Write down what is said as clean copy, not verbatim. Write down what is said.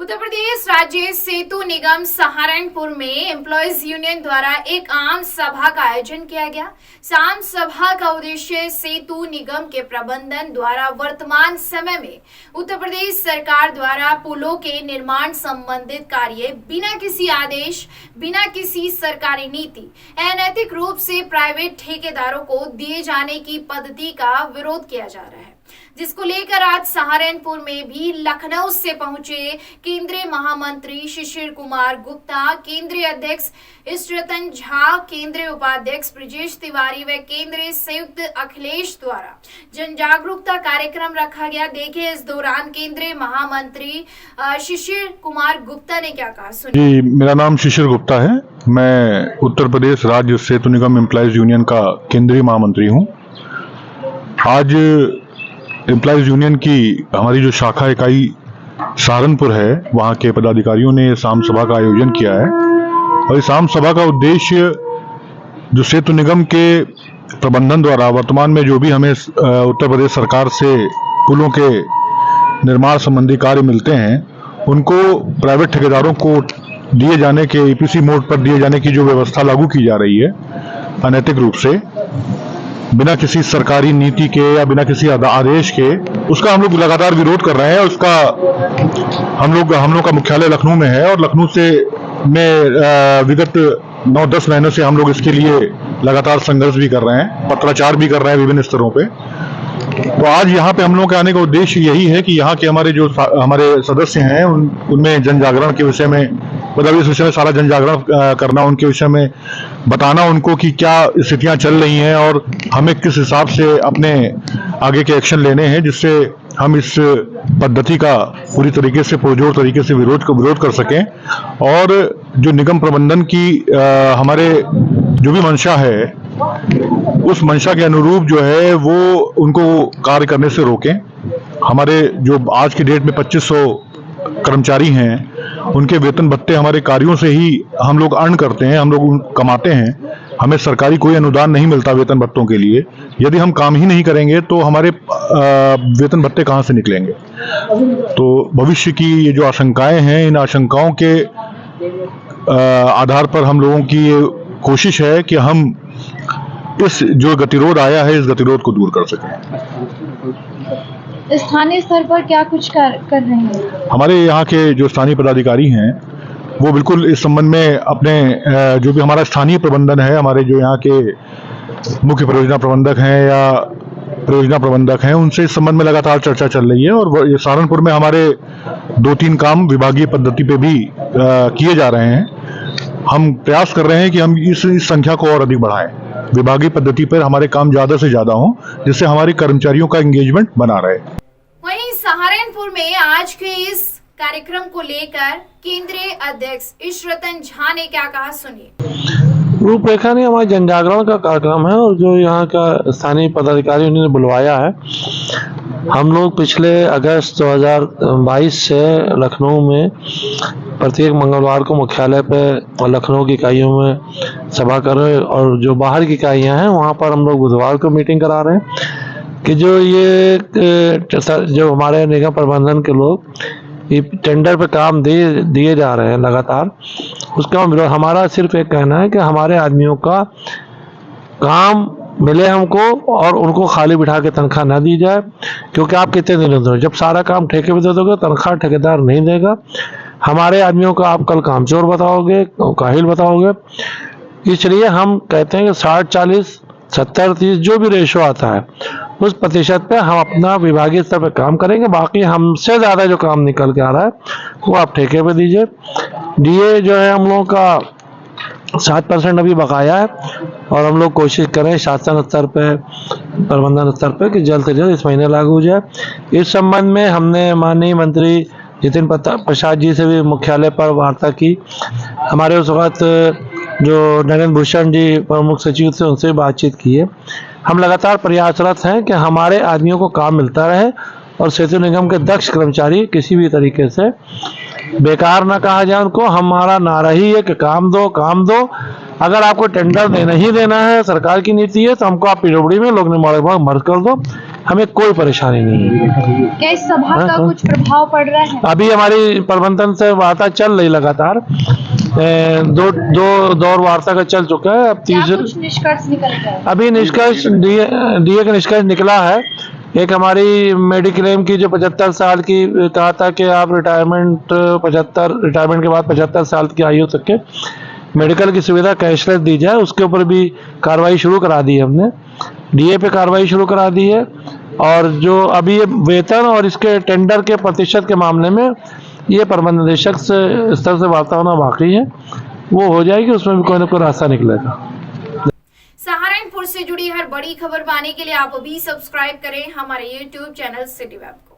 उत्तर प्रदेश राज्य सेतु निगम सहारनपुर में employees union द्वारा एक आम सभा का आयोजन किया गया। आम सभा का उद्देश्य सेतु निगम के प्रबंधन द्वारा वर्तमान समय में उत्तर प्रदेश सरकार द्वारा पुलों के निर्माण संबंधित कार्य बिना किसी आदेश, बिना किसी सरकारी नीति, अनैतिक रूप से प्राइवेट ठेकेदारों को दिए जाने की पद्धति का विरोध किया जा रहा है, जिसको लेकर आज सहारनपुर में भी लखनऊ से पहुंचे केंद्रीय महामंत्री शिशिर कुमार गुप्ता, केंद्रीय अध्यक्ष ईशरतन झा, केंद्रीय उपाध्यक्ष ब्रजेश तिवारी व केंद्रीय संयुक्त अखिलेश द्वारा जन जागरूकता कार्यक्रम रखा गया। देखिए इस दौरान केंद्रीय महामंत्री शिशिर कुमार गुप्ता ने क्या कहा, सुनिए। जी, मेरा नाम शिशिर गुप्ता है। मैं उत्तर प्रदेश राज्य सेतु निगम एम्प्लॉयज यूनियन का केंद्रीय महामंत्री हूँ। आज एम्प्लॉयज यूनियन की हमारी जो शाखा इकाई सहारनपुर है, वहाँ के पदाधिकारियों ने इस आम सभा का आयोजन किया है और इस आम सभा का उद्देश्य जो सेतु निगम के प्रबंधन द्वारा वर्तमान में जो भी हमें उत्तर प्रदेश सरकार से पुलों के निर्माण संबंधी कार्य मिलते हैं, उनको प्राइवेट ठेकेदारों को दिए जाने के ईपीसी मोड पर दिए जाने की जो व्यवस्था लागू की जा रही है अनैतिक रूप से, बिना किसी सरकारी नीति के या बिना किसी आदेश के, उसका हम लोग लगातार विरोध कर रहे हैं। उसका हम लोग का मुख्यालय लखनऊ में है और लखनऊ से में विगत 9-10 महीनों से हम लोग इसके लिए लगातार संघर्ष भी कर रहे हैं, पत्राचार भी कर रहे हैं विभिन्न स्तरों पे। तो आज यहाँ पे हम लोगों के आने का उद्देश्य यही है कि यहाँ के हमारे सदस्य हैं उनमें जन जागरण के विषय में, मतलब इस विषय में सारा जन जागरण करना, उनके विषय में बताना उनको कि क्या स्थितियां चल रही हैं और हमें किस हिसाब से अपने आगे के एक्शन लेने हैं, जिससे हम इस पद्धति का पूरी तरीके से पुरजोर तरीके से विरोध कर सकें और जो निगम प्रबंधन की हमारे जो भी मंशा है, उस मंशा के अनुरूप जो है वो उनको कार्य करने से रोकें। हमारे जो आज की डेट में 2500 कर्मचारी हैं, उनके वेतन भत्ते हमारे कार्यों से ही हम लोग अर्न करते हैं, हम लोग कमाते हैं। हमें सरकारी कोई अनुदान नहीं मिलता वेतन भत्तों के लिए। यदि हम काम ही नहीं करेंगे तो हमारे वेतन भत्ते कहाँ से निकलेंगे। तो भविष्य की ये जो आशंकाएं हैं, इन आशंकाओं के आधार पर हम लोगों की ये कोशिश है कि हम इस जो गतिरोध आया है, इस गतिरोध को दूर कर सकें। स्थानीय स्तर पर क्या कुछ कर रहे हैं? हमारे यहाँ के जो स्थानीय पदाधिकारी हैं वो बिल्कुल इस संबंध में अपने जो भी हमारा स्थानीय प्रबंधन है, हमारे जो यहाँ के मुख्य परियोजना प्रबंधक हैं या परियोजना प्रबंधक हैं, उनसे इस संबंध में लगातार चर्चा चल रही है और ये सहारनपुर में हमारे 2-3 काम विभागीय पद्धति पे भी किए जा रहे हैं। हम प्रयास कर रहे हैं कि हम इस संख्या को और अधिक बढ़ाएं, विभागीय पद्धति पर हमारे काम ज्यादा से ज्यादा हों, जिससे हमारे कर्मचारियों का एंगेजमेंट बना रहे। वहीं सहारनपुर में आज के इस कार्यक्रम को लेकर केंद्रीय अध्यक्ष ईशरतन झा ने क्या कहा, सुनिए। रूपरेखा ने हमारे जन जागरण का कार्यक्रम है और जो यहाँ का स्थानीय पदाधिकारी उन्होंने बुलवाया है। हम लोग पिछले अगस्त 2022 से लखनऊ में प्रत्येक मंगलवार को मुख्यालय पे और लखनऊ की इकाइयों में सभा कर रहे हैं और जो बाहर की इकाइयाँ हैं वहाँ पर हम लोग बुधवार को मीटिंग करा रहे हैं कि जो हमारे निगम प्रबंधन के लोग ये टेंडर पे काम दिए जा रहे हैं लगातार, उसका हमारा सिर्फ एक कहना है कि हमारे आदमियों का काम मिले हमको और उनको खाली बिठा के तनख्वाह ना दी जाए, क्योंकि आप कितने दिन दो, जब सारा काम ठेके पे दे दोगे तनख्वाह ठेकेदार नहीं देगा। हमारे आदमियों का आप कल कामचोर बताओगे, काहिल बताओगे। इसलिए हम कहते हैं कि 60-40, 70-30 जो भी रेशो आता है उस प्रतिशत पे हम अपना विभागीय स्तर पे काम करेंगे। बाकी हमसे ज़्यादा जो काम निकल के आ रहा है वो आप ठेके पे दीजिए। डीए जो है हम लोगों का 7% अभी बकाया है और हम लोग कोशिश करें शासन स्तर पे, प्रबंधन स्तर पे कि जल्द से जल्द इस महीने लागू हो जाए। इस संबंध में हमने माननीय मंत्री जितिन प्रसाद जी से भी मुख्यालय पर वार्ता की। हमारे उस वक्त जो नरेंद्र भूषण जी प्रमुख सचिव थे, उनसे बातचीत की है। हम लगातार प्रयासरत हैं कि हमारे आदमियों को काम मिलता रहे और सेतु निगम के दक्ष कर्मचारी किसी भी तरीके से बेकार ना कहा जाए उनको। हमारा नारा ही है कि काम दो। अगर आपको टेंडर नहीं देना है, सरकार की नीति है, तो हमको आप पीडब्ल्यूडी में लोग मर्ज कर दो। हमें कोई परेशानी नहीं है। क्या इस सभा हाँ, का हाँ। कुछ प्रभाव पड़ रहा है? अभी हमारी प्रबंधन से वार्ता चल रही लगातार, दो दौर वार्ता का चल चुका है। अब क्या तीसरे कुछ निष्कर्ष निकल गया है? अभी निष्कर्ष डीए का निष्कर्ष निकला है। एक हमारी मेडिक्लेम की जो 75 साल की कहा था कि आप रिटायरमेंट के बाद 75 साल की आयु तक के मेडिकल की सुविधा कैशलेस दी जाए, उसके ऊपर भी कार्रवाई शुरू करा दी है हमने। डीए पे कार्रवाई शुरू करा दी है, और जो अभी ये वेतन और इसके टेंडर के प्रतिशत के मामले में ये प्रबंध निदेशक से स्तर से वार्ता होना बाकी है, वो हो जाएगी, उसमें भी कोई ना कोई रास्ता निकलेगा। सहारनपुर से जुड़ी हर बड़ी खबर पाने के लिए आप अभी सब्सक्राइब करें हमारे YouTube चैनल सिटी वेब को।